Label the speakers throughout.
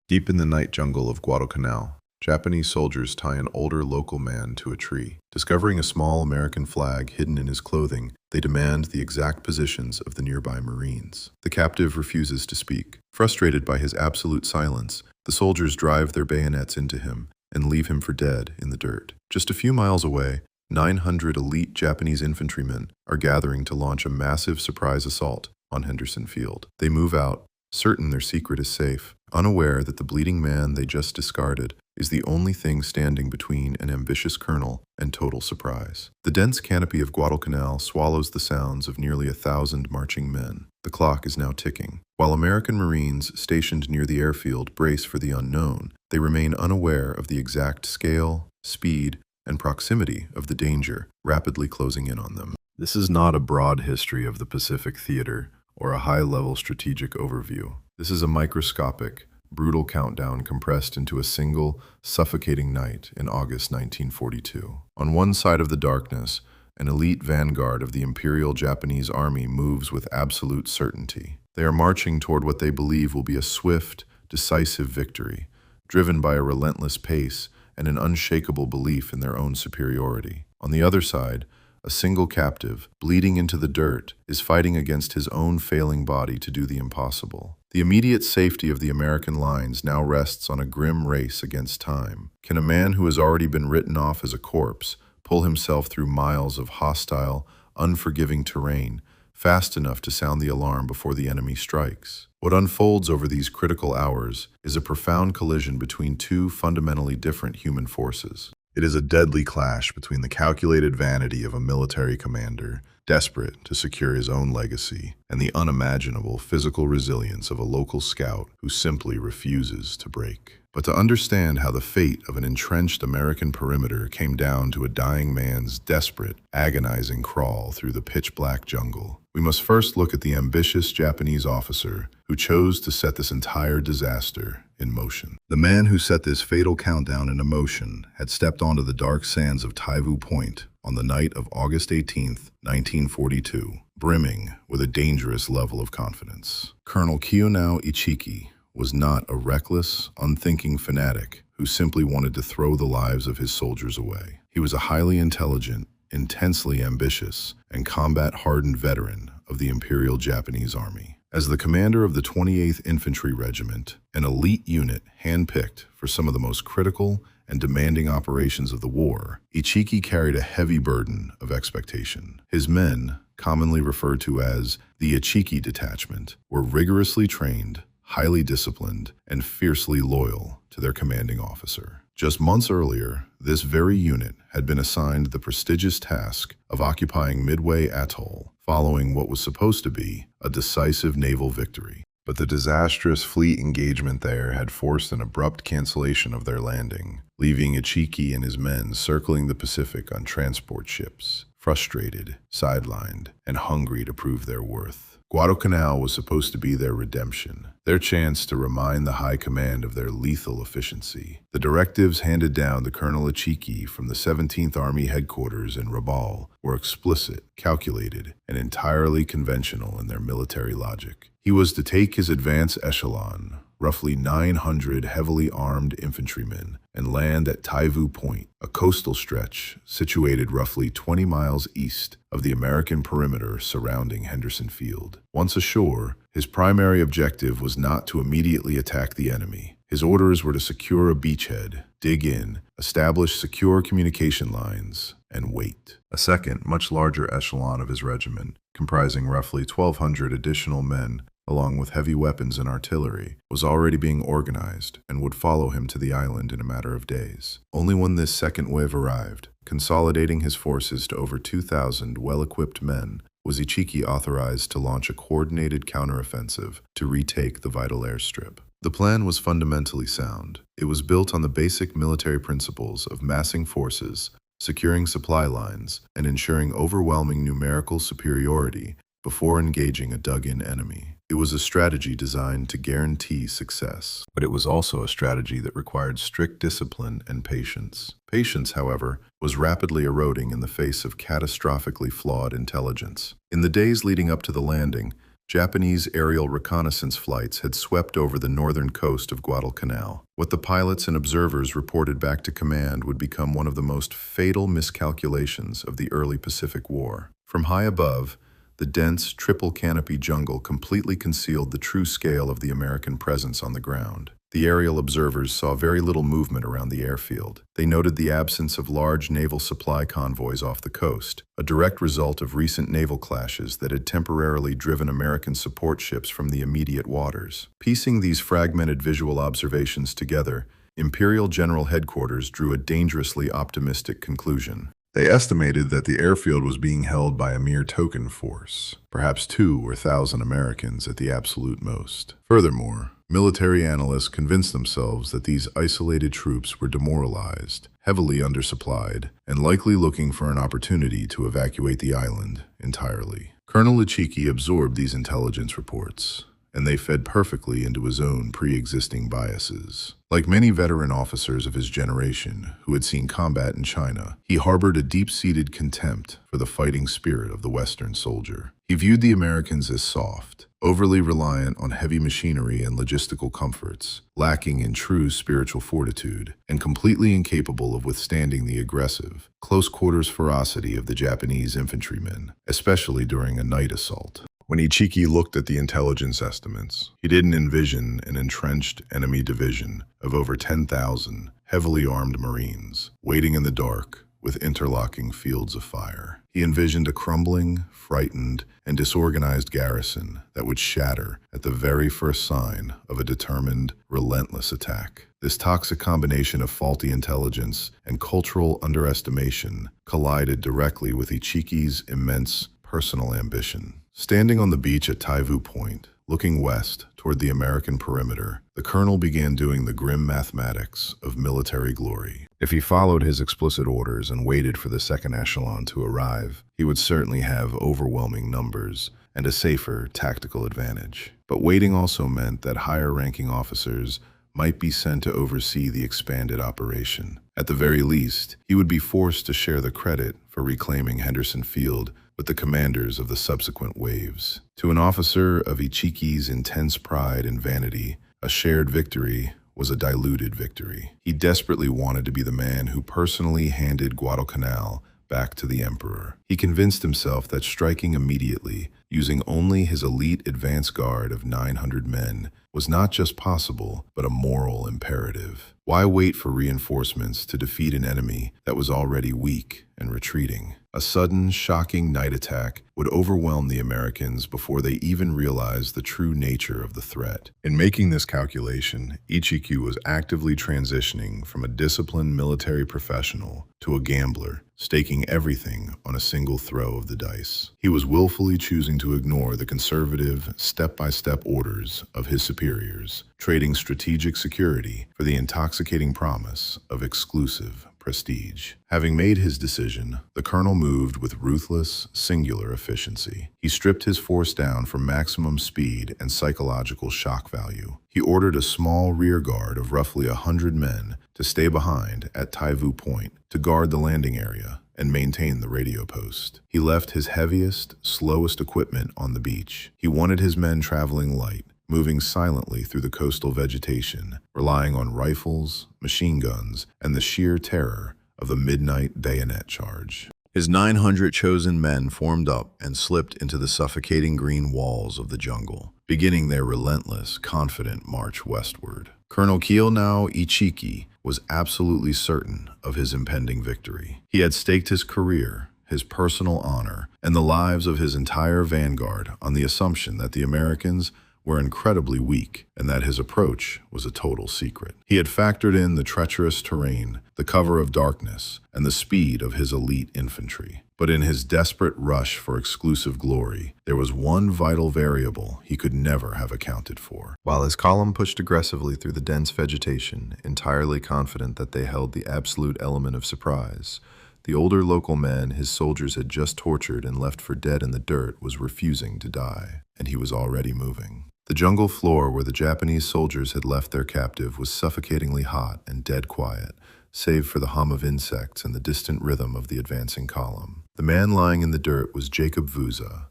Speaker 1: Deep in the night jungle of Guadalcanal, Japanese soldiers tie an older local man to a tree. Discovering a small American flag hidden in his clothing, they demand the exact positions of the nearby Marines. The captive refuses to speak. Frustrated by his absolute silence, the soldiers drive their bayonets into him and leave him for dead in the dirt. Just a few miles away, 900 elite Japanese infantrymen are gathering to launch a massive surprise assault on Henderson Field. They move out, certain their secret is safe, unaware that the bleeding man they just discarded is the only thing standing between an ambitious colonel and total surprise. The dense canopy of Guadalcanal swallows the sounds of nearly 1,000 marching men. The clock is now ticking. While American Marines stationed near the airfield brace for the unknown, they remain unaware of the exact scale, speed, and proximity of the danger rapidly closing in on them. This is not a broad history of the Pacific Theater or a high-level strategic overview. This is a microscopic, brutal countdown compressed into a single, suffocating night in August 1942. On one side of the darkness, an elite vanguard of the Imperial Japanese Army moves with absolute certainty. They are marching toward what they believe will be a swift, decisive victory, driven by a relentless pace and an unshakable belief in their own superiority. On the other side, a single captive, bleeding into the dirt, is fighting against his own failing body to do the impossible. The immediate safety of the American lines now rests on a grim race against time. Can a man who has already been written off as a corpse pull himself through miles of hostile, unforgiving terrain fast enough to sound the alarm before the enemy strikes? What unfolds over these critical hours is a profound collision between two fundamentally different human forces. It is a deadly clash between the calculated vanity of a military commander, desperate to secure his own legacy, and the unimaginable physical resilience of a local scout who simply refuses to break. But to understand how the fate of an entrenched American perimeter came down to a dying man's desperate, agonizing crawl through the pitch-black jungle, we must first look at the ambitious Japanese officer who chose to set this entire disaster in motion. The man who set this fatal countdown into motion had stepped onto the dark sands of Taivu Point on the night of August 18, 1942, brimming with a dangerous level of confidence. Colonel Kiyonao Ichiki was not a reckless, unthinking fanatic who simply wanted to throw the lives of his soldiers away. He was a highly intelligent, intensely ambitious, and combat-hardened veteran of the Imperial Japanese Army. As the commander of the 28th Infantry Regiment, an elite unit handpicked for some of the most critical and demanding operations of the war, Ichiki carried a heavy burden of expectation. His men, commonly referred to as the Ichiki Detachment, were rigorously trained, highly disciplined, and fiercely loyal to their commanding officer. Just months earlier, this very unit had been assigned the prestigious task of occupying Midway Atoll, following what was supposed to be a decisive naval victory. But the disastrous fleet engagement there had forced an abrupt cancellation of their landing, leaving Ichiki and his men circling the Pacific on transport ships, frustrated, sidelined, and hungry to prove their worth. Guadalcanal was supposed to be their redemption, their chance to remind the high command of their lethal efficiency. The directives handed down to Colonel Ichiki from the 17th Army headquarters in Rabaul were explicit, calculated, and entirely conventional in their military logic. He was to take his advance echelon, roughly 900 heavily armed infantrymen, and land at Taivu Point, a coastal stretch situated roughly 20 miles east of the American perimeter surrounding Henderson Field. Once ashore, his primary objective was not to immediately attack the enemy. His orders were to secure a beachhead, dig in, establish secure communication lines, and wait. A second, much larger echelon of his regiment, comprising roughly 1,200 additional men, along with heavy weapons and artillery, was already being organized and would follow him to the island in a matter of days. Only when this second wave arrived, consolidating his forces to over 2,000 well-equipped men, was Ichiki authorized to launch a coordinated counteroffensive to retake the vital airstrip. The plan was fundamentally sound. It was built on the basic military principles of massing forces, securing supply lines, and ensuring overwhelming numerical superiority before engaging a dug-in enemy. It was a strategy designed to guarantee success, but it was also a strategy that required strict discipline and patience. Patience, however, was rapidly eroding in the face of catastrophically flawed intelligence. In the days leading up to the landing, Japanese aerial reconnaissance flights had swept over the northern coast of Guadalcanal. What the pilots and observers reported back to command would become one of the most fatal miscalculations of the early Pacific War. From high above, the dense, triple-canopy jungle completely concealed the true scale of the American presence on the ground. The aerial observers saw very little movement around the airfield. They noted the absence of large naval supply convoys off the coast, a direct result of recent naval clashes that had temporarily driven American support ships from the immediate waters. Piecing these fragmented visual observations together, Imperial General Headquarters drew a dangerously optimistic conclusion. They estimated that the airfield was being held by a mere token force, perhaps 2,000 or 1,000 Americans at the absolute most. Furthermore, military analysts convinced themselves that these isolated troops were demoralized, heavily undersupplied, and likely looking for an opportunity to evacuate the island entirely. Colonel Ichiki absorbed these intelligence reports, and they fed perfectly into his own pre-existing biases. Like many veteran officers of his generation who had seen combat in China, he harbored a deep-seated contempt for the fighting spirit of the Western soldier. He viewed the Americans as soft, overly reliant on heavy machinery and logistical comforts, lacking in true spiritual fortitude, and completely incapable of withstanding the aggressive, close-quarters ferocity of the Japanese infantrymen, especially during a night assault. When Ichiki looked at the intelligence estimates, he didn't envision an entrenched enemy division of over 10,000 heavily armed Marines waiting in the dark with interlocking fields of fire. He envisioned a crumbling, frightened, and disorganized garrison that would shatter at the very first sign of a determined, relentless attack. This toxic combination of faulty intelligence and cultural underestimation collided directly with Ichiki's immense personal ambition. Standing on the beach at Taivu Point, looking west toward the American perimeter, the colonel began doing the grim mathematics of military glory. If he followed his explicit orders and waited for the second echelon to arrive, he would certainly have overwhelming numbers and a safer tactical advantage. But waiting also meant that higher-ranking officers might be sent to oversee the expanded operation. At the very least, he would be forced to share the credit for reclaiming Henderson Field with the commanders of the subsequent waves. To an officer of Ichiki's intense pride and vanity, a shared victory was a diluted victory. He desperately wanted to be the man who personally handed Guadalcanal back to the emperor. He convinced himself that striking immediately, using only his elite advance guard of 900 men, was not just possible, but a moral imperative. Why wait for reinforcements to defeat an enemy that was already weak and retreating? A sudden, shocking night attack would overwhelm the Americans before they even realized the true nature of the threat. In making this calculation, Ichiki was actively transitioning from a disciplined military professional to a gambler, staking everything on a single throw of the dice. He was willfully choosing to ignore the conservative, step-by-step orders of his superiors, trading strategic security for the intoxicating promise of exclusive prestige. Having made his decision, the colonel moved with ruthless, singular efficiency. He stripped his force down for maximum speed and psychological shock value. He ordered a small rear guard of roughly 100 men to stay behind at Taivu Point to guard the landing area and maintain the radio post. He left his heaviest, slowest equipment on the beach. He wanted his men traveling light, moving silently through the coastal vegetation, relying on rifles, machine guns, and the sheer terror of the midnight bayonet charge. His 900 chosen men formed up and slipped into the suffocating green walls of the jungle, beginning their relentless, confident march westward. Colonel Kiyonao Ichiki was absolutely certain of his impending victory. He had staked his career, his personal honor, and the lives of his entire vanguard on the assumption that the Americans were incredibly weak and that his approach was a total secret. He had factored in the treacherous terrain, the cover of darkness, and the speed of his elite infantry. But in his desperate rush for exclusive glory, there was one vital variable he could never have accounted for. While his column pushed aggressively through the dense vegetation, entirely confident that they held the absolute element of surprise, the older local man his soldiers had just tortured and left for dead in the dirt was refusing to die, and he was already moving. The jungle floor where the Japanese soldiers had left their captive was suffocatingly hot and dead quiet, save for the hum of insects and the distant rhythm of the advancing column. The man lying in the dirt was Jacob Vouza,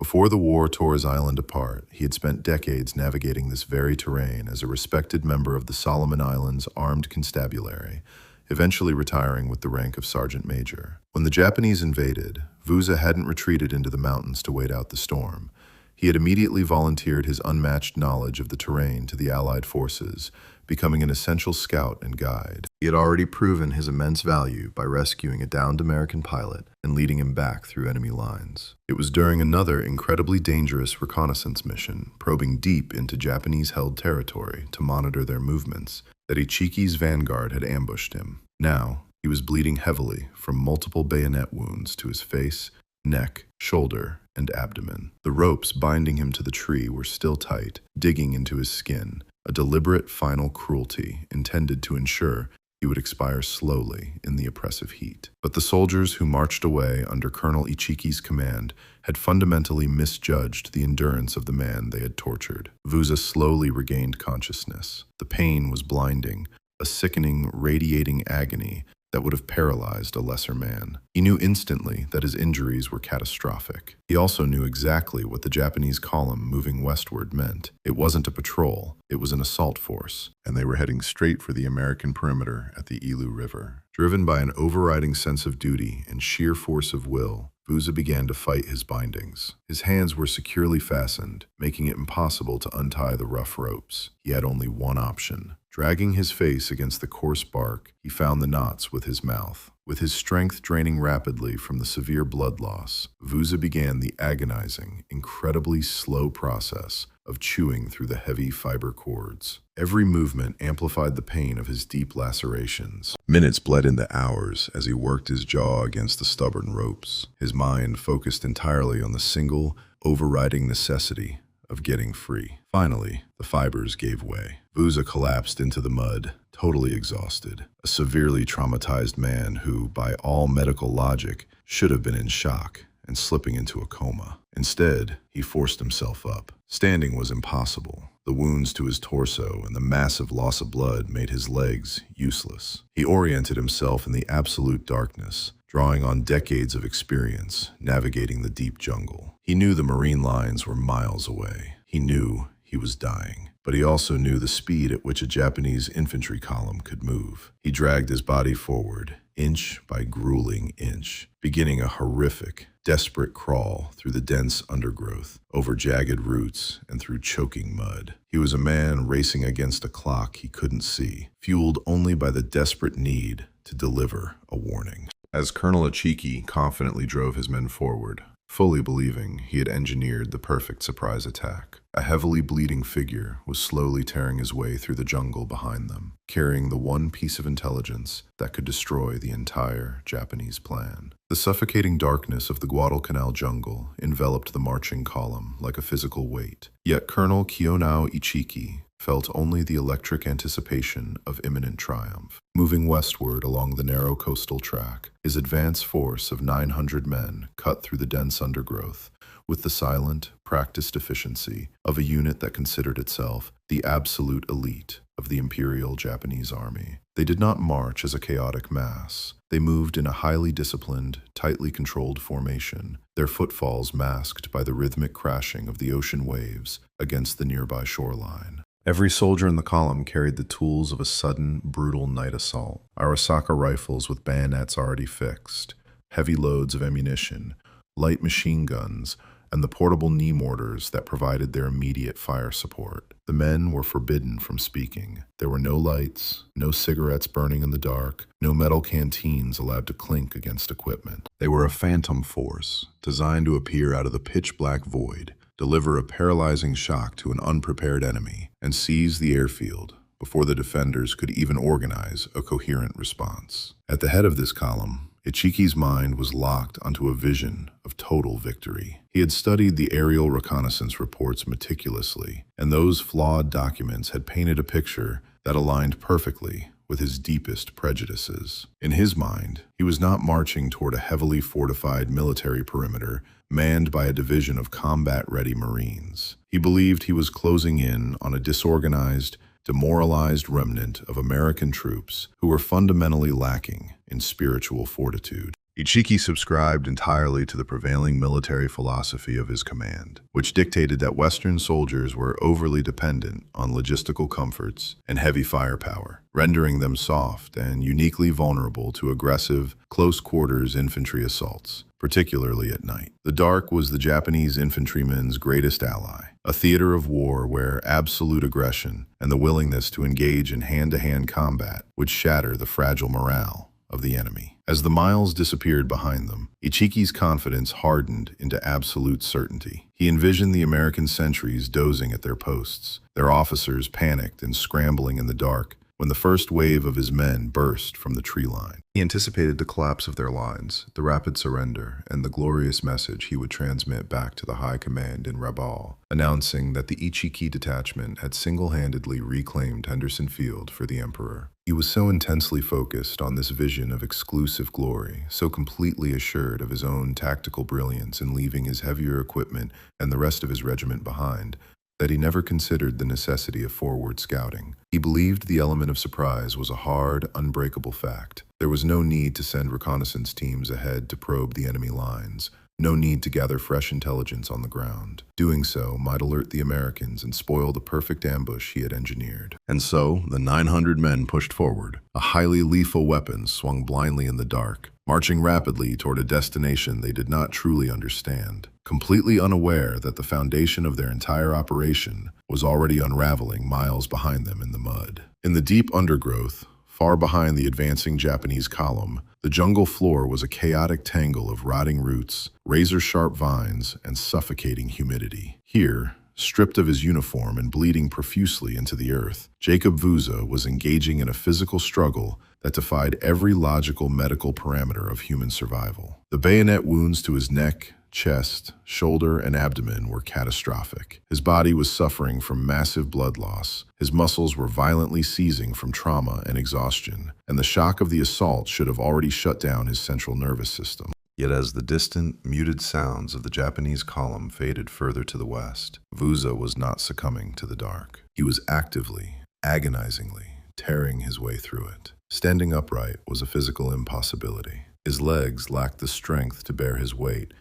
Speaker 1: Before the war tore his island apart, he had spent decades navigating this very terrain as a respected member of the Solomon Islands Armed Constabulary, eventually retiring with the rank of Sergeant Major. When the Japanese invaded, Vouza hadn't retreated into the mountains to wait out the storm. He had immediately volunteered his unmatched knowledge of the terrain to the Allied forces, becoming an essential scout and guide. He had already proven his immense value by rescuing a downed American pilot and leading him back through enemy lines. It was during another incredibly dangerous reconnaissance mission, probing deep into Japanese-held territory to monitor their movements, that Ichiki's vanguard had ambushed him. Now, he was bleeding heavily from multiple bayonet wounds to his face, neck, shoulder, and abdomen. The ropes binding him to the tree were still tight, digging into his skin, a deliberate final cruelty intended to ensure he would expire slowly in the oppressive heat. But the soldiers who marched away under Colonel Ichiki's command had fundamentally misjudged the endurance of the man they had tortured. Vouza slowly regained consciousness. The pain was blinding, a sickening, radiating agony that would have paralyzed a lesser man. He knew instantly that his injuries were catastrophic. He also knew exactly what the Japanese column moving westward meant. It wasn't a patrol, it was an assault force, and they were heading straight for the American perimeter at the Ilu River. Driven by an overriding sense of duty and sheer force of will, Vouza began to fight his bindings. His hands were securely fastened, making it impossible to untie the rough ropes. He had only one option. Dragging his face against the coarse bark, he found the knots with his mouth. With his strength draining rapidly from the severe blood loss, Vouza began the agonizing, incredibly slow process of chewing through the heavy fiber cords. Every movement amplified the pain of his deep lacerations. Minutes bled into hours as he worked his jaw against the stubborn ropes, his mind focused entirely on the single, overriding necessity of getting free. Finally, the fibers gave way. Vouza collapsed into the mud, totally exhausted, a severely traumatized man who, by all medical logic, should have been in shock and slipping into a coma. Instead, he forced himself up. Standing was impossible. The wounds to his torso and the massive loss of blood made his legs useless. He oriented himself in the absolute darkness, drawing on decades of experience navigating the deep jungle. He knew the Marine lines were miles away. He knew he was dying, but he also knew the speed at which a Japanese infantry column could move. He dragged his body forward, inch by grueling inch, beginning a horrific, desperate crawl through the dense undergrowth, over jagged roots, and through choking mud. He was a man racing against a clock he couldn't see, fueled only by the desperate need to deliver a warning. As Colonel Ichiki confidently drove his men forward, fully believing he had engineered the perfect surprise attack, a heavily bleeding figure was slowly tearing his way through the jungle behind them, carrying the one piece of intelligence that could destroy the entire Japanese plan. The suffocating darkness of the Guadalcanal jungle enveloped the marching column like a physical weight, yet Colonel Kiyonao Ichiki felt only the electric anticipation of imminent triumph. Moving westward along the narrow coastal track, his advance force of 900 men cut through the dense undergrowth with the silent, practiced efficiency of a unit that considered itself the absolute elite of the Imperial Japanese Army. They did not march as a chaotic mass. They moved in a highly disciplined, tightly controlled formation, their footfalls masked by the rhythmic crashing of the ocean waves against the nearby shoreline. Every soldier in the column carried the tools of a sudden, brutal night assault. Arisaka rifles with bayonets already fixed, heavy loads of ammunition, light machine guns, and the portable knee mortars that provided their immediate fire support. The men were forbidden from speaking. There were no lights, no cigarettes burning in the dark, no metal canteens allowed to clink against equipment. They were a phantom force, designed to appear out of the pitch-black void, deliver a paralyzing shock to an unprepared enemy, and seize the airfield before the defenders could even organize a coherent response. At the head of this column, Ichiki's mind was locked onto a vision of total victory. He had studied the aerial reconnaissance reports meticulously, and those flawed documents had painted a picture that aligned perfectly with his deepest prejudices. In his mind, he was not marching toward a heavily fortified military perimeter manned by a division of combat-ready Marines. He believed he was closing in on a disorganized, demoralized remnant of American troops who were fundamentally lacking in spiritual fortitude. Ichiki subscribed entirely to the prevailing military philosophy of his command, which dictated that Western soldiers were overly dependent on logistical comforts and heavy firepower, rendering them soft and uniquely vulnerable to aggressive, close-quarters infantry assaults, particularly at night. The dark was the Japanese infantryman's greatest ally, a theater of war where absolute aggression and the willingness to engage in hand-to-hand combat would shatter the fragile morale of the enemy. As the miles disappeared behind them, Ichiki's confidence hardened into absolute certainty. He envisioned the American sentries dozing at their posts, their officers panicked and scrambling in the dark when the first wave of his men burst from the tree line. He anticipated the collapse of their lines, the rapid surrender, and the glorious message he would transmit back to the high command in Rabaul, announcing that the Ichiki detachment had single-handedly reclaimed Henderson Field for the Emperor. He was so intensely focused on this vision of exclusive glory, so completely assured of his own tactical brilliance in leaving his heavier equipment and the rest of his regiment behind, that he never considered the necessity of forward scouting. He believed the element of surprise was a hard, unbreakable fact. There was no need to send reconnaissance teams ahead to probe the enemy lines, no need to gather fresh intelligence on the ground. Doing so might alert the Americans and spoil the perfect ambush he had engineered. And so, the 900 men pushed forward, a highly lethal weapon swung blindly in the dark, marching rapidly toward a destination they did not truly understand, completely unaware that the foundation of their entire operation was already unraveling miles behind them in the mud. In the deep undergrowth, far behind the advancing Japanese column, the jungle floor was a chaotic tangle of rotting roots, razor-sharp vines, and suffocating humidity. Here, stripped of his uniform and bleeding profusely into the earth, Jacob Vouza was engaging in a physical struggle that defied every logical medical parameter of human survival. The bayonet wounds to his neck, chest, shoulder, and abdomen were catastrophic. His body was suffering from massive blood loss. His muscles were violently seizing from trauma and exhaustion, and the shock of the assault should have already shut down his central nervous system. Yet as the distant, muted sounds of the Japanese column faded further to the west, Vouza was not succumbing to the dark. He was actively, agonizingly, tearing his way through it. Standing upright was a physical impossibility. His legs lacked the strength to bear his weight,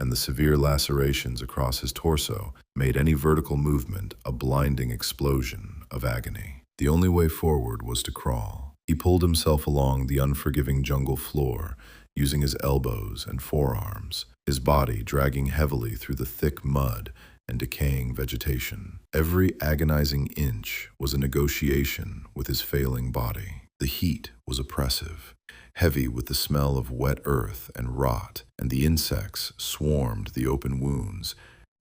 Speaker 1: and the severe lacerations across his torso made any vertical movement a blinding explosion of agony. The only way forward was to crawl. He pulled himself along the unforgiving jungle floor, using his elbows and forearms, his body dragging heavily through the thick mud and decaying vegetation. Every agonizing inch was a negotiation with his failing body. The heat was oppressive, heavy with the smell of wet earth and rot, and the insects swarmed the open wounds,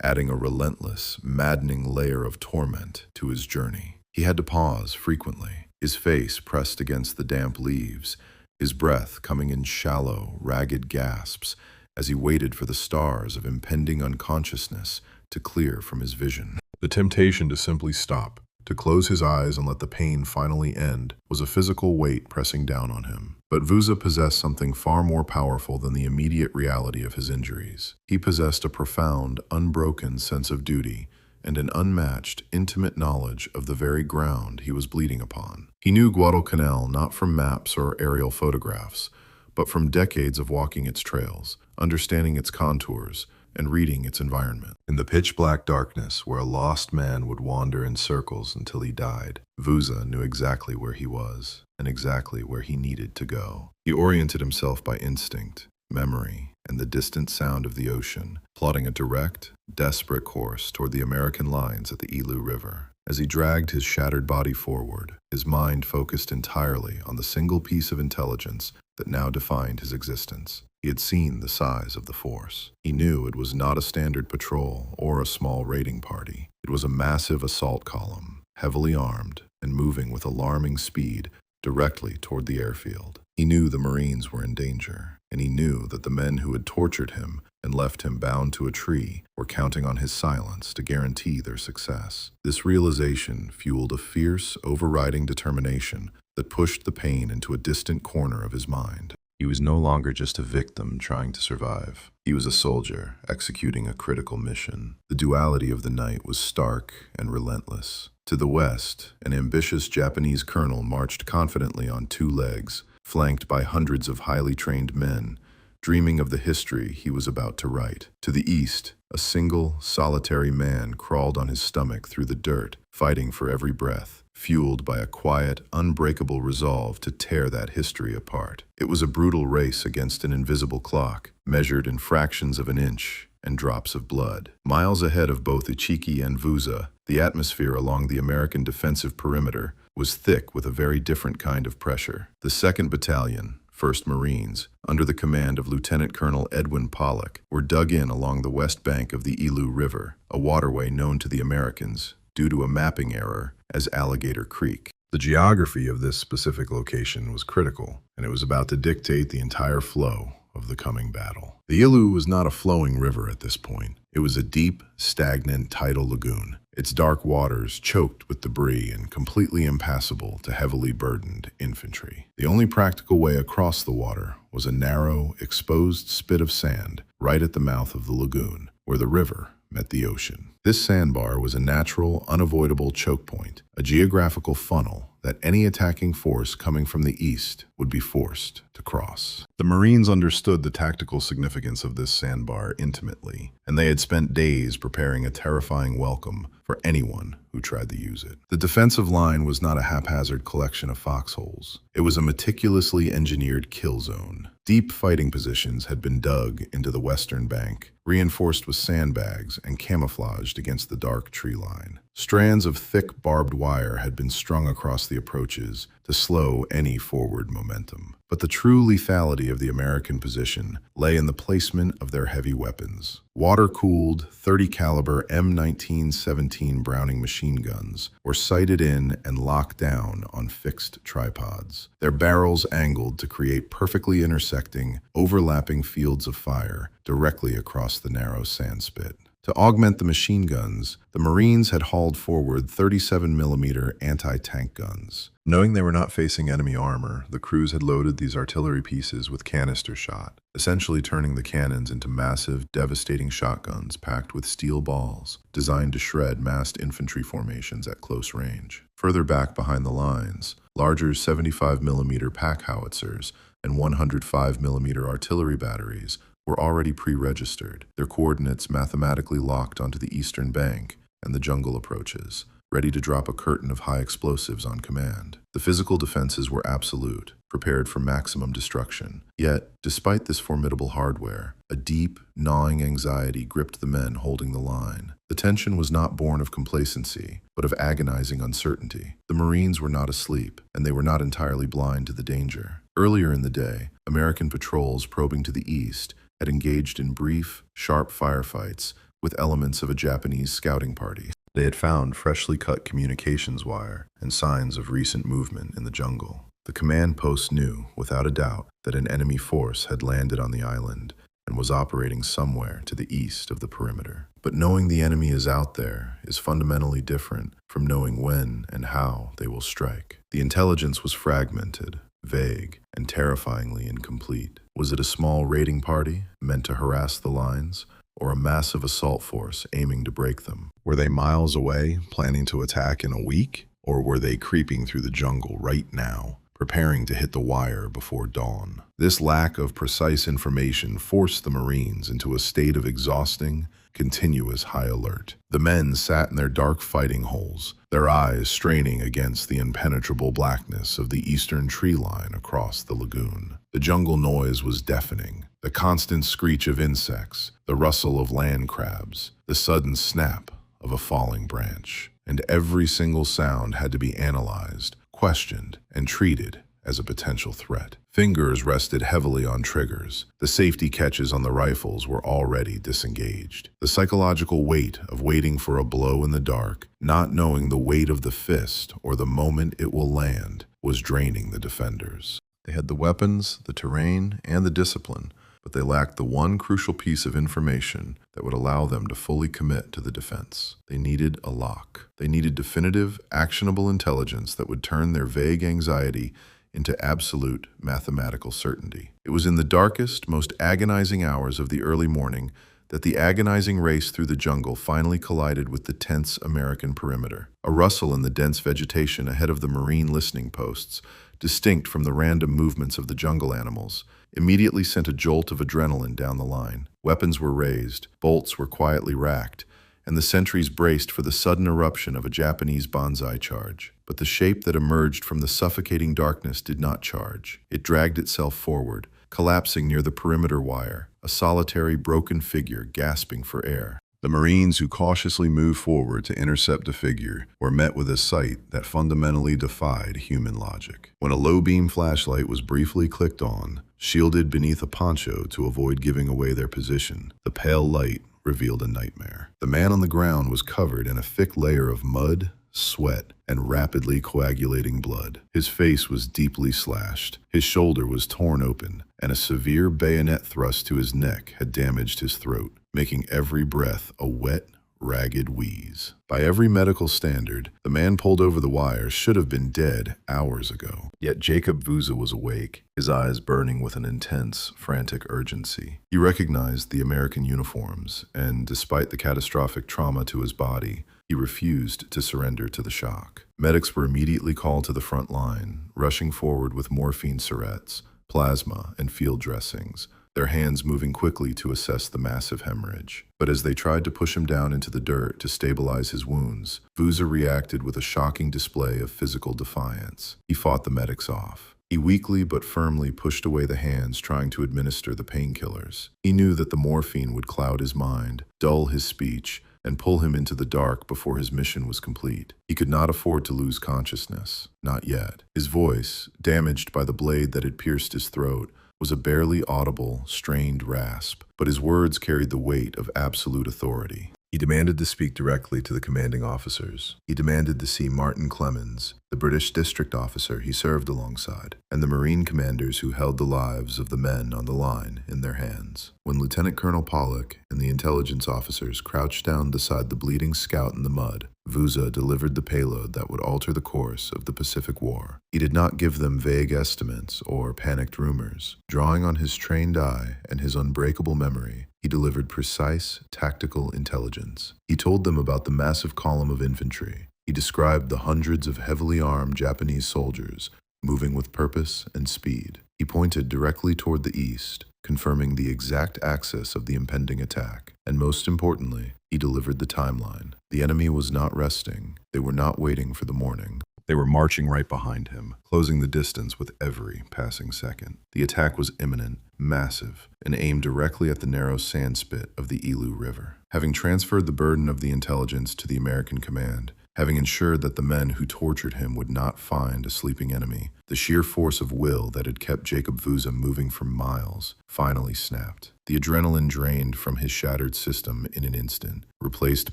Speaker 1: adding a relentless, maddening layer of torment to his journey. He had to pause frequently, his face pressed against the damp leaves, his breath coming in shallow, ragged gasps as he waited for the stars of impending unconsciousness to clear from his vision. The temptation to simply stop, to close his eyes and let the pain finally end, was a physical weight pressing down on him. But Vouza possessed something far more powerful than the immediate reality of his injuries. He possessed a profound, unbroken sense of duty and an unmatched, intimate knowledge of the very ground he was bleeding upon. He knew Guadalcanal not from maps or aerial photographs, but from decades of walking its trails, understanding its contours, and reading its environment. In the pitch-black darkness where a lost man would wander in circles until he died, Vouza knew exactly where he was and exactly where he needed to go. He oriented himself by instinct, memory, and the distant sound of the ocean, plotting a direct, desperate course toward the American lines at the Ilu River. As he dragged his shattered body forward, his mind focused entirely on the single piece of intelligence that now defined his existence. He had seen the size of the force. He knew it was not a standard patrol or a small raiding party. It was a massive assault column, heavily armed and moving with alarming speed directly toward the airfield. He knew the Marines were in danger, and he knew that the men who had tortured him and left him bound to a tree were counting on his silence to guarantee their success. This realization fueled a fierce, overriding determination that pushed the pain into a distant corner of his mind. He was no longer just a victim trying to survive. He was a soldier executing a critical mission. The duality of the night was stark and relentless. To the west, an ambitious Japanese colonel marched confidently on two legs, flanked by hundreds of highly trained men dreaming of the history he was about to write. To the east, a single, solitary man crawled on his stomach through the dirt, fighting for every breath, fueled by a quiet, unbreakable resolve to tear that history apart. It was a brutal race against an invisible clock, measured in fractions of an inch and drops of blood. Miles ahead of both Ichiki and Vouza, the atmosphere along the American defensive perimeter was thick with a very different kind of pressure. The 2nd Battalion, 1st Marines, under the command of Lieutenant Colonel Edwin Pollock, were dug in along the west bank of the Ilu River, a waterway known to the Americans, due to a mapping error, as Alligator Creek. The geography of this specific location was critical, and it was about to dictate the entire flow of the coming battle. The Ilu was not a flowing river at this point. It was a deep, stagnant tidal lagoon, its dark waters choked with debris and completely impassable to heavily burdened infantry. The only practical way across the water was a narrow, exposed spit of sand right at the mouth of the lagoon, where the river met the ocean. This sandbar was a natural, unavoidable choke point, a geographical funnel that any attacking force coming from the east would be forced to cross. The Marines understood the tactical significance of this sandbar intimately, and they had spent days preparing a terrifying welcome for anyone who tried to use it. The defensive line was not a haphazard collection of foxholes. It was a meticulously engineered kill zone. Deep fighting positions had been dug into the western bank, reinforced with sandbags and camouflaged against the dark tree line. Strands of thick barbed wire had been strung across the approaches to slow any forward momentum. But the true lethality of the American position lay in the placement of their heavy weapons. Water-cooled 30 caliber M1917 Browning machine guns were sighted in and locked down on fixed tripods, their barrels angled to create perfectly intersecting, overlapping fields of fire directly across the narrow sandspit. To augment the machine guns, the Marines had hauled forward 37mm anti-tank guns. Knowing they were not facing enemy armor, the crews had loaded these artillery pieces with canister shot, essentially turning the cannons into massive, devastating shotguns packed with steel balls, designed to shred massed infantry formations at close range. Further back behind the lines, larger 75mm pack howitzers and 105mm artillery batteries were already pre-registered, their coordinates mathematically locked onto the eastern bank and the jungle approaches, ready to drop a curtain of high explosives on command. The physical defenses were absolute, prepared for maximum destruction. Yet, despite this formidable hardware, a deep, gnawing anxiety gripped the men holding the line. The tension was not born of complacency, but of agonizing uncertainty. The Marines were not asleep, and they were not entirely blind to the danger. Earlier in the day, American patrols probing to the east had engaged in brief, sharp firefights with elements of a Japanese scouting party. They had found freshly cut communications wire and signs of recent movement in the jungle. The command post knew, without a doubt, that an enemy force had landed on the island and was operating somewhere to the east of the perimeter. But knowing the enemy is out there is fundamentally different from knowing when and how they will strike. The intelligence was fragmented, vague, and terrifyingly incomplete. Was it a small raiding party meant to harass the lines, or a massive assault force aiming to break them? Were they miles away, planning to attack in a week? Or were they creeping through the jungle right now, preparing to hit the wire before dawn? This lack of precise information forced the Marines into a state of exhausting, continuous high alert. The men sat in their dark fighting holes, their eyes straining against the impenetrable blackness of the eastern tree line across the lagoon. The jungle noise was deafening. The constant screech of insects, the rustle of land crabs, the sudden snap of a falling branch. And every single sound had to be analyzed, questioned, and treated as a potential threat. Fingers rested heavily on triggers. The safety catches on the rifles were already disengaged. The psychological weight of waiting for a blow in the dark, not knowing the weight of the fist or the moment it will land, was draining the defenders. They had the weapons, the terrain, and the discipline, but they lacked the one crucial piece of information that would allow them to fully commit to the defense. They needed a lock. They needed definitive, actionable intelligence that would turn their vague anxiety into absolute mathematical certainty. It was in the darkest, most agonizing hours of the early morning that the agonizing race through the jungle finally collided with the tense American perimeter. A rustle in the dense vegetation ahead of the Marine listening posts, distinct from the random movements of the jungle animals, immediately sent a jolt of adrenaline down the line. Weapons were raised, bolts were quietly racked, and the sentries braced for the sudden eruption of a Japanese banzai charge. But the shape that emerged from the suffocating darkness did not charge. It dragged itself forward, collapsing near the perimeter wire, a solitary broken figure gasping for air. The Marines who cautiously moved forward to intercept the figure were met with a sight that fundamentally defied human logic. When a low-beam flashlight was briefly clicked on, shielded beneath a poncho to avoid giving away their position, the pale light revealed a nightmare. The man on the ground was covered in a thick layer of mud, sweat, and rapidly coagulating blood. His face was deeply slashed, his shoulder was torn open, and a severe bayonet thrust to his neck had damaged his throat, making every breath a wet, ragged wheeze. By every medical standard, the man pulled over the wire should have been dead hours ago. Yet Jacob Vouza was awake, his eyes burning with an intense, frantic urgency. He recognized the American uniforms, and despite the catastrophic trauma to his body, he refused to surrender to the shock. Medics were immediately called to the front line, rushing forward with morphine syrettes, plasma, and field dressings, their hands moving quickly to assess the massive hemorrhage. But as they tried to push him down into the dirt to stabilize his wounds, Vouza reacted with a shocking display of physical defiance. He fought the medics off. He weakly but firmly pushed away the hands trying to administer the painkillers. He knew that the morphine would cloud his mind, dull his speech, and pull him into the dark before his mission was complete. He could not afford to lose consciousness. Not yet. His voice, damaged by the blade that had pierced his throat, was a barely audible, strained rasp, but his words carried the weight of absolute authority. He demanded to speak directly to the commanding officers. He demanded to see Martin Clemens, the British district officer he served alongside, and the Marine commanders who held the lives of the men on the line in their hands. When Lieutenant Colonel Pollock and the intelligence officers crouched down beside the bleeding scout in the mud, Vouza delivered the payload that would alter the course of the Pacific War. He did not give them vague estimates or panicked rumors. Drawing on his trained eye and his unbreakable memory, he delivered precise, tactical intelligence. He told them about the massive column of infantry. He described the hundreds of heavily armed Japanese soldiers moving with purpose and speed. He pointed directly toward the east, confirming the exact axis of the impending attack. And most importantly, he delivered the timeline. The enemy was not resting. They were not waiting for the morning. They were marching right behind him, closing the distance with every passing second. The attack was imminent, massive, and aimed directly at the narrow sand spit of the Ilu River. Having transferred the burden of the intelligence to the American command, having ensured that the men who tortured him would not find a sleeping enemy, the sheer force of will that had kept Jacob Vouza moving for miles finally snapped. The adrenaline drained from his shattered system in an instant, replaced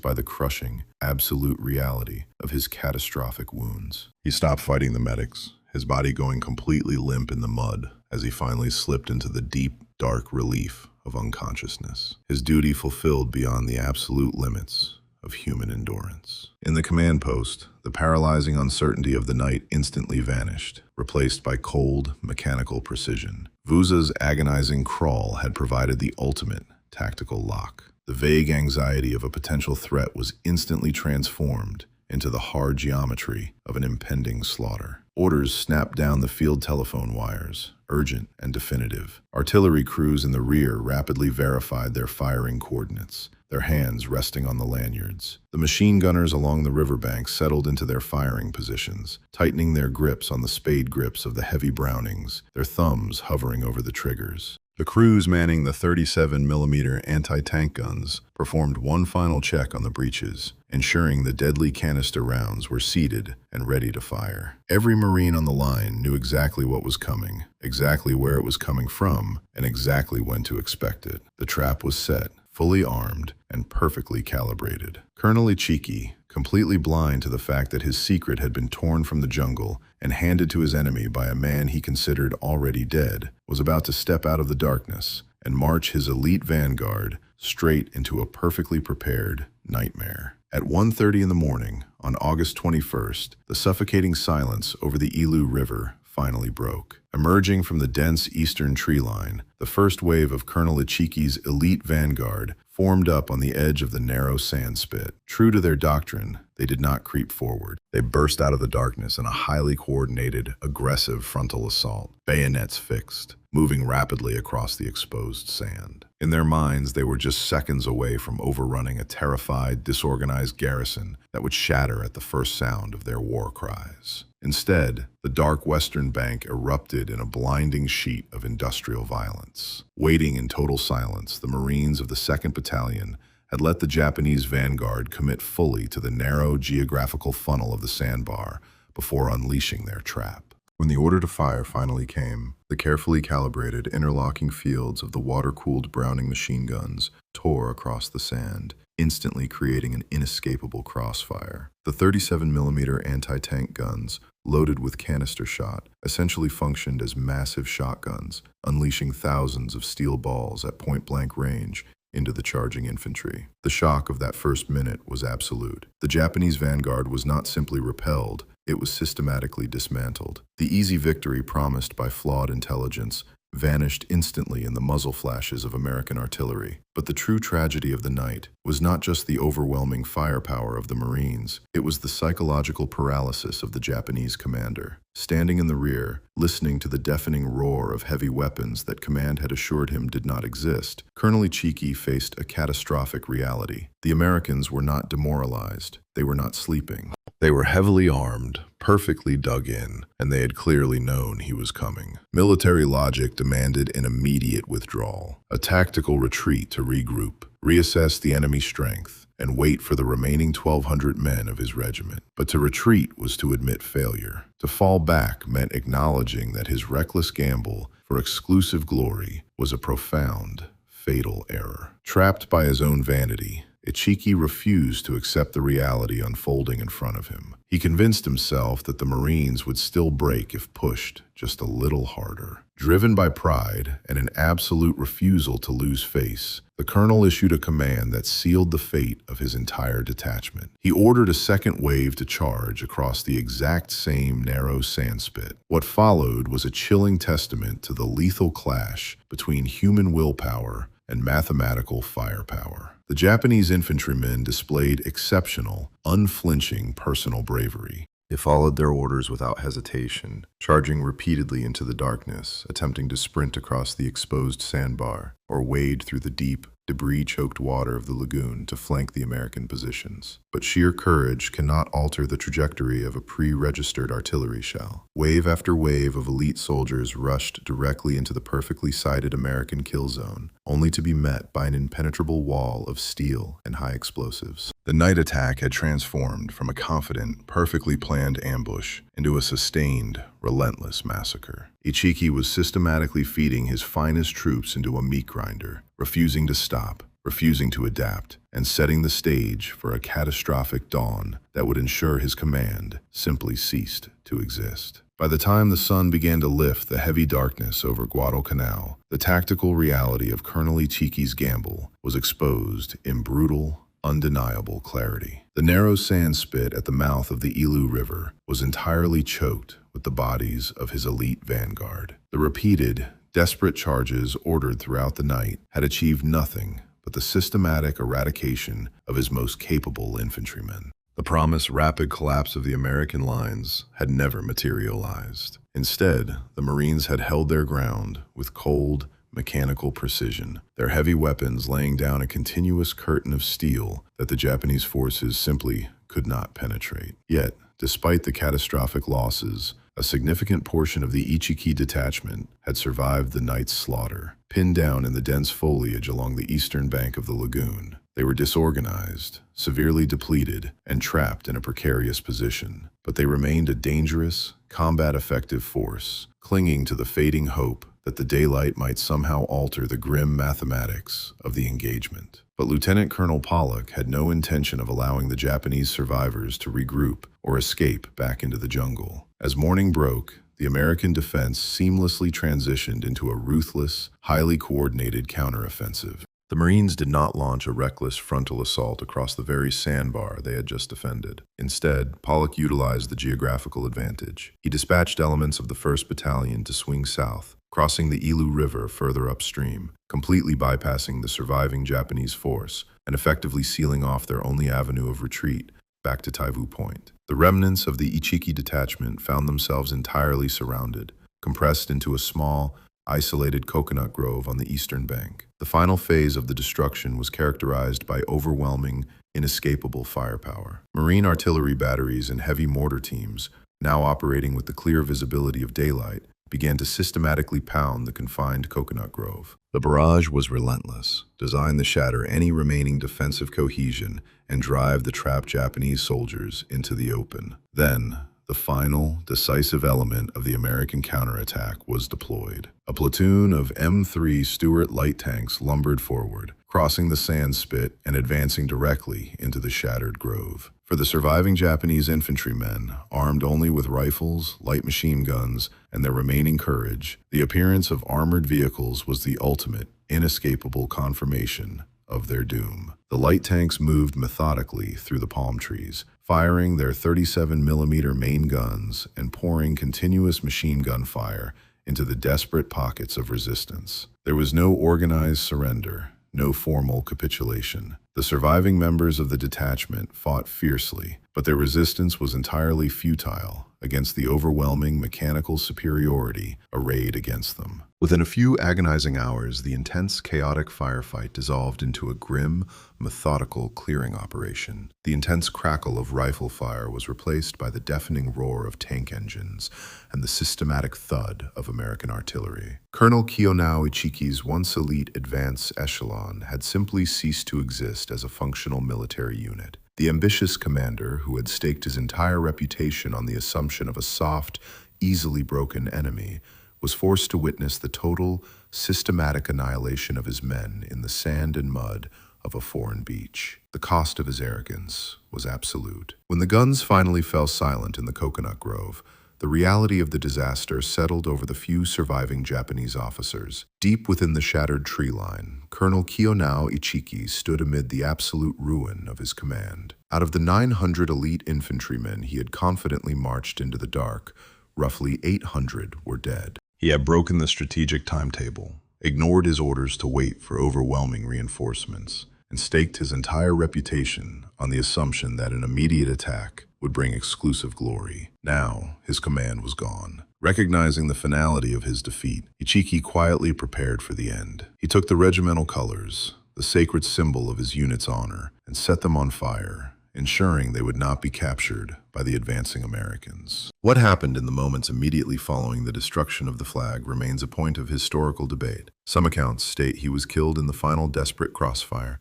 Speaker 1: by the crushing, absolute reality of his catastrophic wounds. He stopped fighting the medics, his body going completely limp in the mud as he finally slipped into the deep, dark relief of unconsciousness. His duty fulfilled beyond the absolute limits of human endurance. In the command post, the paralyzing uncertainty of the night instantly vanished, replaced by cold, mechanical precision. Vouza's agonizing crawl had provided the ultimate tactical lock. The vague anxiety of a potential threat was instantly transformed into the hard geometry of an impending slaughter. Orders snapped down the field telephone wires, urgent and definitive. Artillery crews in the rear rapidly verified their firing coordinates, their hands resting on the lanyards. The machine gunners along the riverbank settled into their firing positions, tightening their grips on the spade grips of the heavy Brownings, their thumbs hovering over the triggers. The crews manning the 37mm anti-tank guns performed one final check on the breeches, ensuring the deadly canister rounds were seated and ready to fire. Every Marine on the line knew exactly what was coming, exactly where it was coming from, and exactly when to expect it. The trap was set, fully armed, and perfectly calibrated. Colonel Ichiki, completely blind to the fact that his secret had been torn from the jungle and handed to his enemy by a man he considered already dead, was about to step out of the darkness and march his elite vanguard straight into a perfectly prepared nightmare. At 1:30 in the morning, on August 21st, the suffocating silence over the Ilu River finally broke. Emerging from the dense eastern tree line, the first wave of Colonel Ichiki's elite vanguard formed up on the edge of the narrow sand spit. True to their doctrine, they did not creep forward. They burst out of the darkness in a highly coordinated, aggressive frontal assault, bayonets fixed, moving rapidly across the exposed sand. In their minds, they were just seconds away from overrunning a terrified, disorganized garrison that would shatter at the first sound of their war cries. Instead, the dark western bank erupted in a blinding sheet of industrial violence. Waiting in total silence, the Marines of the 2nd Battalion had let the Japanese vanguard commit fully to the narrow geographical funnel of the sandbar before unleashing their trap. When the order to fire finally came, the carefully calibrated interlocking fields of the water-cooled Browning machine guns tore across the sand, instantly creating an inescapable crossfire. The 37mm anti-tank guns, loaded with canister shot, essentially functioned as massive shotguns, unleashing thousands of steel balls at point-blank range into the charging infantry. The shock of that first minute was absolute. The Japanese vanguard was not simply repelled, it was systematically dismantled. The easy victory promised by flawed intelligence vanished instantly in the muzzle flashes of American artillery. But the true tragedy of the night was not just the overwhelming firepower of the Marines, it was the psychological paralysis of the Japanese commander. Standing in the rear, listening to the deafening roar of heavy weapons that command had assured him did not exist, Colonel Ichiki faced a catastrophic reality. The Americans were not demoralized, they were not sleeping. They were heavily armed, perfectly dug in, and they had clearly known he was coming. Military logic demanded an immediate withdrawal, a tactical retreat to regroup, reassess the enemy's strength, and wait for the remaining 1,200 men of his regiment. But to retreat was to admit failure. To fall back meant acknowledging that his reckless gamble for exclusive glory was a profound, fatal error. Trapped by his own vanity, Ichiki refused to accept the reality unfolding in front of him. He convinced himself that the Marines would still break if pushed just a little harder. Driven by pride and an absolute refusal to lose face, the colonel issued a command that sealed the fate of his entire detachment. He ordered a second wave to charge across the exact same narrow sandspit. What followed was a chilling testament to the lethal clash between human willpower and mathematical firepower. The Japanese infantrymen displayed exceptional, unflinching personal bravery. They followed their orders without hesitation, charging repeatedly into the darkness, attempting to sprint across the exposed sandbar, or wade through the deep, debris-choked water of the lagoon to flank the American positions. But sheer courage cannot alter the trajectory of a pre-registered artillery shell. Wave after wave of elite soldiers rushed directly into the perfectly sighted American kill zone, only to be met by an impenetrable wall of steel and high explosives. The night attack had transformed from a confident, perfectly planned ambush into a sustained, relentless massacre. Ichiki was systematically feeding his finest troops into a meat grinder, refusing to stop, refusing to adapt, and setting the stage for a catastrophic dawn that would ensure his command simply ceased to exist. By the time the sun began to lift the heavy darkness over Guadalcanal, the tactical reality of Colonel Ichiki's gamble was exposed in brutal, undeniable clarity. The narrow sand spit at the mouth of the Ilu River was entirely choked with the bodies of his elite vanguard. The repeated, desperate charges ordered throughout the night had achieved nothing but the systematic eradication of his most capable infantrymen. The promised rapid collapse of the American lines had never materialized. Instead, the Marines had held their ground with cold, mechanical precision, their heavy weapons laying down a continuous curtain of steel that the Japanese forces simply could not penetrate. Yet, despite the catastrophic losses, a significant portion of the Ichiki detachment had survived the night's slaughter. Pinned down in the dense foliage along the eastern bank of the lagoon, they were disorganized, severely depleted, and trapped in a precarious position. But they remained a dangerous, combat-effective force, clinging to the fading hope that the daylight might somehow alter the grim mathematics of the engagement. But Lieutenant Colonel Pollock had no intention of allowing the Japanese survivors to regroup or escape back into the jungle. As morning broke, the American defense seamlessly transitioned into a ruthless, highly coordinated counteroffensive. The Marines did not launch a reckless frontal assault across the very sandbar they had just defended. Instead, Pollock utilized the geographical advantage. He dispatched elements of the 1st Battalion to swing south, crossing the Ilu River further upstream, completely bypassing the surviving Japanese force and effectively sealing off their only avenue of retreat back to Taivu Point. The remnants of the Ichiki detachment found themselves entirely surrounded, compressed into a small, isolated coconut grove on the eastern bank. The final phase of the destruction was characterized by overwhelming, inescapable firepower. Marine artillery batteries and heavy mortar teams, now operating with the clear visibility of daylight, began to systematically pound the confined coconut grove. The barrage was relentless, designed to shatter any remaining defensive cohesion and drive the trapped Japanese soldiers into the open. Then, the final, decisive element of the American counterattack was deployed. A platoon of M3 Stuart light tanks lumbered forward, crossing the sand spit and advancing directly into the shattered grove. For the surviving Japanese infantrymen, armed only with rifles, light machine guns, and their remaining courage, the appearance of armored vehicles was the ultimate, inescapable confirmation of their doom. The light tanks moved methodically through the palm trees, firing their 37mm main guns and pouring continuous machine gun fire into the desperate pockets of resistance. There was no organized surrender, no formal capitulation. The surviving members of the detachment fought fiercely, but their resistance was entirely futile against the overwhelming mechanical superiority arrayed against them. Within a few agonizing hours, the intense, chaotic firefight dissolved into a grim, methodical clearing operation. The intense crackle of rifle fire was replaced by the deafening roar of tank engines and the systematic thud of American artillery. Colonel Kiyonao Ichiki's once elite advance echelon had simply ceased to exist as a functional military unit. The ambitious commander, who had staked his entire reputation on the assumption of a soft, easily broken enemy, was forced to witness the total, systematic annihilation of his men in the sand and mud of a foreign beach. The cost of his arrogance was absolute. When the guns finally fell silent in the coconut grove, the reality of the disaster settled over the few surviving Japanese officers. Deep within the shattered tree line, Colonel Kiyonao Ichiki stood amid the absolute ruin of his command. Out of the 900 elite infantrymen he had confidently marched into the dark, roughly 800 were dead. He had broken the strategic timetable, ignored his orders to wait for overwhelming reinforcements, and staked his entire reputation on the assumption that an immediate attack would bring exclusive glory. Now, his command was gone. Recognizing the finality of his defeat, Ichiki quietly prepared for the end. He took the regimental colors, the sacred symbol of his unit's honor, and set them on fire, ensuring they would not be captured by the advancing Americans. What happened in the moments immediately following the destruction of the flag remains a point of historical debate. Some accounts state he was killed in the final desperate crossfire,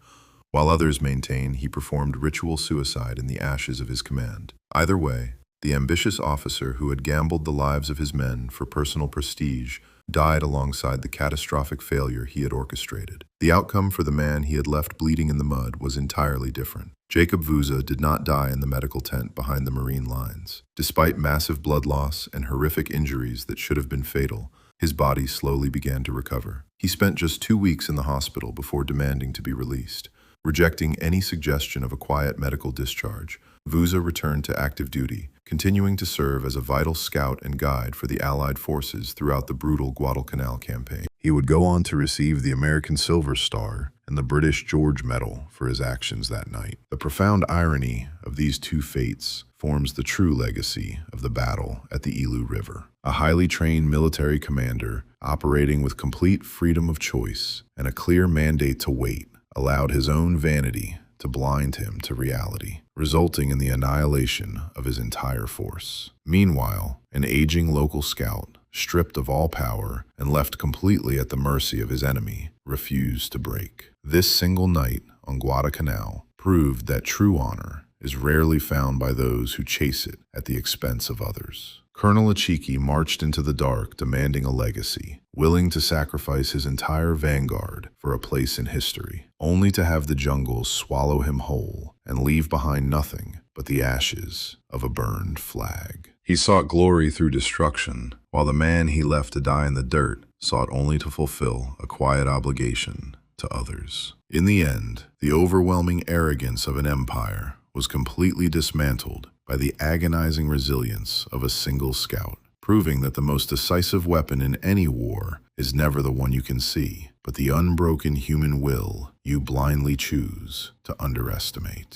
Speaker 1: while others maintain he performed ritual suicide in the ashes of his command. Either way, the ambitious officer who had gambled the lives of his men for personal prestige died alongside the catastrophic failure he had orchestrated. The outcome for the man he had left bleeding in the mud was entirely different. Jacob Vouza did not die in the medical tent behind the Marine lines. Despite massive blood loss and horrific injuries that should have been fatal, his body slowly began to recover. He spent just 2 weeks in the hospital before demanding to be released. Rejecting any suggestion of a quiet medical discharge, Vouza returned to active duty, continuing to serve as a vital scout and guide for the Allied forces throughout the brutal Guadalcanal campaign. He would go on to receive the American Silver Star and the British George Medal for his actions that night. The profound irony of these two fates forms the true legacy of the battle at the Ilu River. A highly trained military commander, operating with complete freedom of choice and a clear mandate to wait, allowed his own vanity to blind him to reality, resulting in the annihilation of his entire force. Meanwhile, an aging local scout, stripped of all power and left completely at the mercy of his enemy, refused to break. This single night on Guadalcanal proved that true honor is rarely found by those who chase it at the expense of others. Colonel Ichiki marched into the dark demanding a legacy, willing to sacrifice his entire vanguard for a place in history, only to have the jungle swallow him whole and leave behind nothing but the ashes of a burned flag. He sought glory through destruction, while the man he left to die in the dirt sought only to fulfill a quiet obligation to others. In the end, the overwhelming arrogance of an empire was completely dismantled by the agonizing resilience of a single scout, proving that the most decisive weapon in any war is never the one you can see, but the unbroken human will you blindly choose to underestimate.